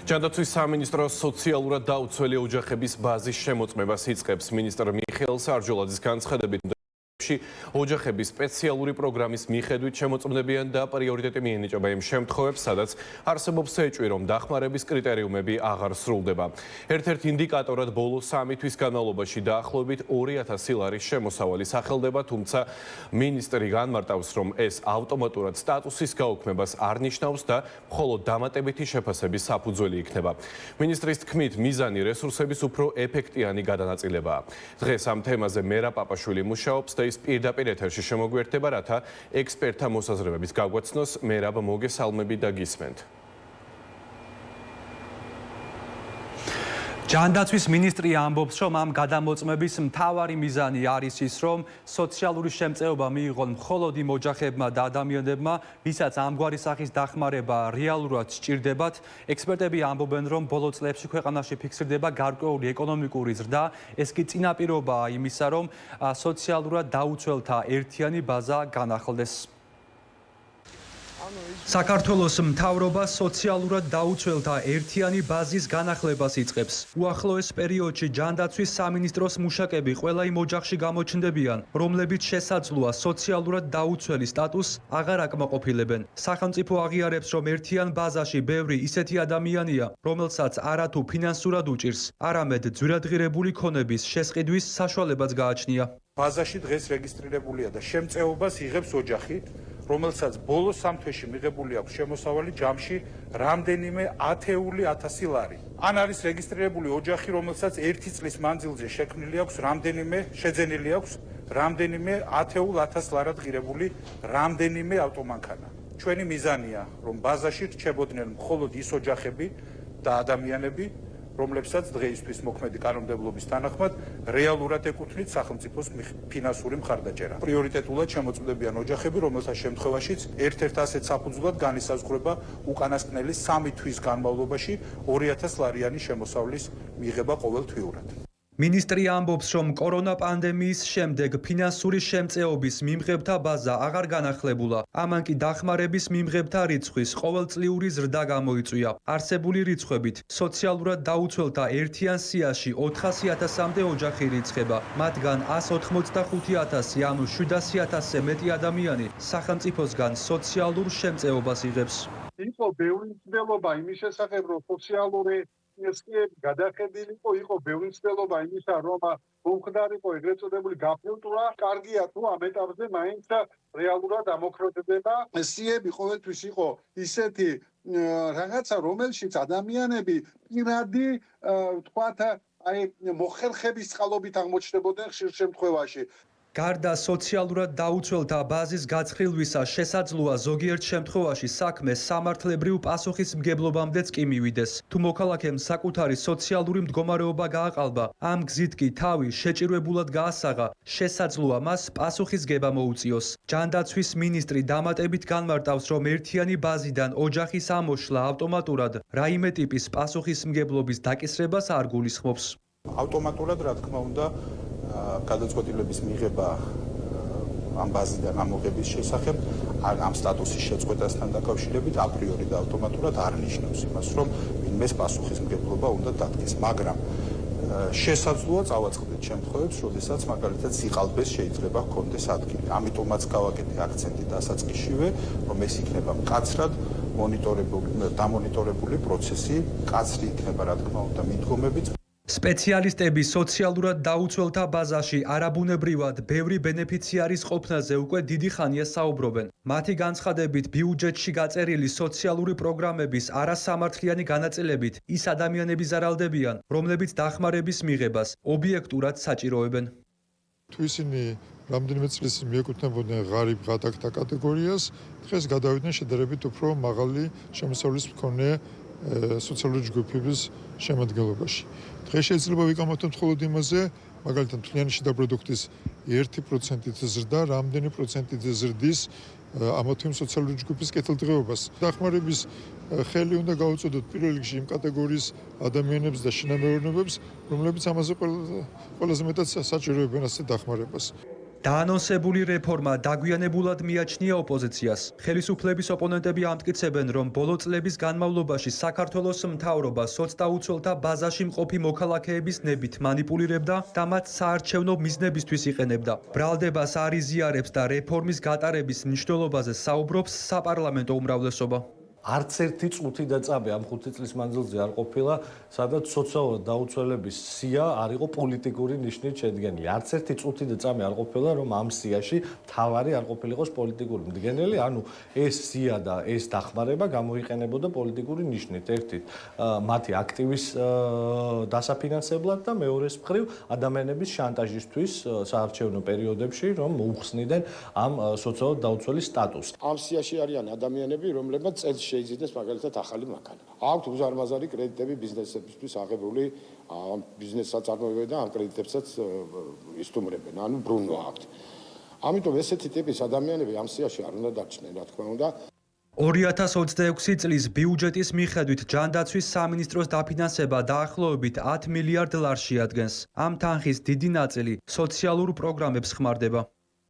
ჯანდაცვის სამინისტროს სოციალურად დაუცველი ოჯახების ბაზის შემოწმებას იწყებს. მინისტრ მიხეილ სარჯოლაძის განცხადებით, ოჯახების სპეციალური პროგრამის მიხედვით შემოწმდებიან და პრიორიტეტი მიენიჭება იმ შემთხვევებს, სადაც არსებობს ეჭვი, რომ დახმარების კრიტერიუმები აღარ სრულდება. ერთ-ერთ ინდიკატორად ბოლო 3 თვის განმავლობაში დაახლოებით 2000 ლარის შემოსავალი სახელდება, თუმცა მინისტრი განმარტავს, რომ ეს ავტომატურად სტატუსის გაუქმებას არ ნიშნავს და მხოლოდ დამატებითი შეფასების საფუძველი იქნება. მინისტრის თქმით, მიზანი რესურსების უფრო ეფექტიანი გადანაწილებაა. დღეს ამ თემაზე მერაბ პაპაშვილი მუშაობს და ის პირდაპირ ეთერში შემოგვიერთდება, რათა ექსპერტთა მოსაზრებების გაგვაცნოს. მერაბ, მოგესალმები და გისმენთ. ჯანდაცვის მინისტრი ამბობს, რომ ამ გადამოწმების მთავარი მიზანი არის ის, რომ სოციალური შემწეობა მიიღონ მხოლოდ იმ ოჯახებმა და ადამიანებმა, ვისაც ამგვარი სახის დახმარება რეალურად სჭირდებათ. ექსპერტები ამბობენ, რომ ბოლო წლებში ქვეყანაში ფიქსირდება გარკვეული ეკონომიკური ზრდა. ეს კი წინაპირობაა იმისა, რომ სოციალურად დაუცველთა ერთიანი ბაზა განახლდეს. საქართველოს მთავრობა სოციალურად დაუცველთა ერთიანი ბაზის განახლებას იწყებს. უახლოეს პერიოდში ჯანდაცვის სამინისტროს მუშაკები ყველა იმ ოჯახში გამოჩნდებიან, რომლებიც შესაძლოა სოციალურად დაუცველი სტატუსს აღარ აკმაყოფილებენ. სახელმწიფო აღიარებს, რომ ერთიან ბაზაში ბევრი ისეთი ადამიანია, რომელსაც არათუ ფინანსურად უჭირს, არამედ ძვირადღირებული ქონების შესყიდვის საშუალებაც გააჩნია. ბაზაში დღეს რეგისტრირებულია და შემწეობას იღებს ოჯახი, რომელსაც ბოლო 3 თვეში მიღებული აქვს შემოსავალი ჯამში რამდენიმე 10,000 ლარი. ან არის რეგისტრირებული ოჯახი, რომელსაც 1 წლის მანძილზე შექმნილი აქვს შეძენილი აქვს რამდენიმე 10,000 ლარად ღირებული რამდენიმე ავტომანქანა. ჩვენი მიზანია, რომ ბაზაში რჩებოდნენ მხოლოდ ის ოჯახები და ადამიანები, რომლებსაც დღეისთვის მოქმედი კანონმდებლობის თანახმად რეალურად ეკუთვნით სახელმწიფოს ფინანსური მხარდაჭერა. პრიორიტეტულად შემოწმდებიან ოჯახები, რომელთა შემთხვევაშიც ერთ-ერთ ასეთ საფუძვლად განისაზღვრება უკანასკნელი 3 თვის განმავლობაში 2000 ლარიანი შემოსავლის მიღება ყოველთვიურად. მინისტრი ამბობს, რომ კორონა პანდემიის შემდეგ ფინანსური შემწეობის მიმღებთა ბაზა აღარ განახლებულა. ამან კი დახმარების მიმღებთა რიცხვის ყოველწლიური ზრდა გამოიწვია. არსებული რიცხვებით, სოციალურად დაუცველთა ერთიან სიაში 400,000-მდე ოჯახი ირიცხება. მათგან 185,000, ანუ 700,000-ზე მეტი ადამიანი სახელმწიფოსგან სოციალურ შემწეობას იღებს. იყო ბევრი მცდელობა იმის შესახებ, რომ სოციალური ესკები გადახედილი იყო ბევრი მცდელობა იმისა, რომ მომხდარიყო ეგრეთ წოდებული გაფილტურა. კარგია თუ ამ ეტაპზე მაინც რეალურად ამოქმედება. სიები ყოველთვის იყო ისეთი რაღაცა, რომელშიც ადამიანები პირადი თქვათ მოხერხების წყალობით აღმოჩნდებოდნენ ხშირ შემთხვევაში. გარდა სოციალურად დაუცველთა ბაზის გაცხრილვისა, შესაძლოა ზოგიერთ შემთხვევაში საქმე სამართლებრივ პასუხისმგებლობამდეც კი მივიდეს. თუ მოქალაქემ საკუთარი სოციალური მდგომარეობა გააყალბა, ამ გზით კი თავი შეჭირვებულად გაასაღა, შესაძლოა მას პასუხისგება მოუწიოს. ჯანდაცვის მინისტრი დამატებით განმარტავს, რომ ერთიანი ბაზიდან ოჯახის ამოშლა ავტომატურად რაიმე ტიპის პასუხისმგებლობის დაკისრებას არ გულისხმობს. ავტომატურად, რა თქმა უნდა, გადაწყვეტილების მიღება ამ ბაზიდან ამოღების შესახებ ამ სტატუსის შეწყვეტასთან დაკავშირებით აპრიორი და ავტომატურად არ ნიშნავს იმას, რომ ვინმეს პასუხისმგებლობა უნდა დადგეს, მაგრამ შესაძლოა წავაწყდეთ შემთხვევებს, როდესაც მაგალითად სიყალბეს შეიძლება ჰქონდეს ადგილი. ამიტომაც გავაკეთე აქცენტი დასაწყისშივე, რომ ეს იქნება მკაცრად დამონიტორებული პროცესი, მკაცრი იქნება, რა თქმა უნდა, მიდგომებიც. სპეციალისტები სოციალურად დაუცველთა ბაზაში არაბუნებრივად ბევრი ბენეფიციარის ყოფნაზე უკვე დიდი ხანია საუბრობენ. მათი განცხადებით, ბიუჯეტში გაწერილი სოციალური პროგრამების არასამართლიანი განაწილებით ის ადამიანები ზარალდებიან, რომლებიც დახმარების მიღებას ობიექტურად საჭიროებენ. თუ ისინი რამდენიმე წლის მიეკუთვნებოდნენ ღარიბ ღატაკთა კატეგორიას, დღეს გადავიდნენ შედარებით უფრო მაღალი შემოსავლის მქონე სოციალური ჯგუფების შემადგენლობაში. დღეს შეიძლება ვიკამათოთ მხოლოდ იმაზე, მაგალითად მთლიანი შიდა პროდუქტის 1%-ით ზრდა, რამდენი პროცენტით ზრდის ამა თუ იმ სოციალური ჯგუფის კეთილდღეობას. დახმარების ხელი უნდა გაუწოდოთ პირველ რიგში იმ კატეგორიის ადამიანებს და შინამეურნეობებს, რომლებიც ამაზე ყველაზე მეტად საჭიროებენ ასეთ დახმარებას. დაანონსებული რეფორმა დაგვიანებულად მიაჩნია ოპოზიციას. ხელისუფლების ოპონენტები ამტკიცებენ, რომ ბოლო წლების განმავლობაში საქართველოს მთავრობა სოცდაუცველთა ბაზაში მყოფი მოქალაქეების ნებით მანიპულირებდა და მათ საარჩევნო მიზნებისთვის იყენებდა. ბრალდებას არ იზიარებს და რეფორმის გატარების მნიშვნელობაზე საუბრობს საპარლამენტო უმრავლესობა. არც ერთი წუთი და წამი ამ 5 წლის მანძილზე არ ყოფილა, სადაც სოციალურად დაუცველების სია არ იყო პოლიტიკური ნიშნით შედგენილი. არც ერთი წუთი და წამი არ ყოფილა, რომ ამ სიაში თავარი არ ყოფილიყოს პოლიტიკური მდგენელი, ანუ ეს სია და ეს დახმარება გამოიყენებოდა პოლიტიკური ნიშნით. ერთით მათი აქტივის დასაფინანსებლად და მეორეს მხრივ ადამიანების შანტაჟისთვის საარჩევნო პერიოდებში, რომ მოუხსნიდნენ ამ სოციალურად დაუცველის სტატუსს. ამ სიაში არიან ადამიანები, რომლებმაც წელს შეიზიდეს მაგალითად ახალი მანქანა. აქვთ უზარმაზარი კრედიტები ბიზნესებისთვის აღებული, ბიზნეს საწარმოებები და ამ კრედიტებსაც ისტუმრებენ, ანუ ბრუნვა აქვთ. ამიტომ ესეთი ტიპის ადამიანები ამ სიაში არ უნდა დარჩნენ, რა თქმა უნდა. 2026 წლის ბიუჯეტის მიხედვით ჯანდაცვის სამინისტროს დაფინანსება დაახლოებით 10 მილიარდ ლარს შეადგენს. ამ თანხის დიდი ნაწილი სოციალურ პროგრამებს ხმარდება.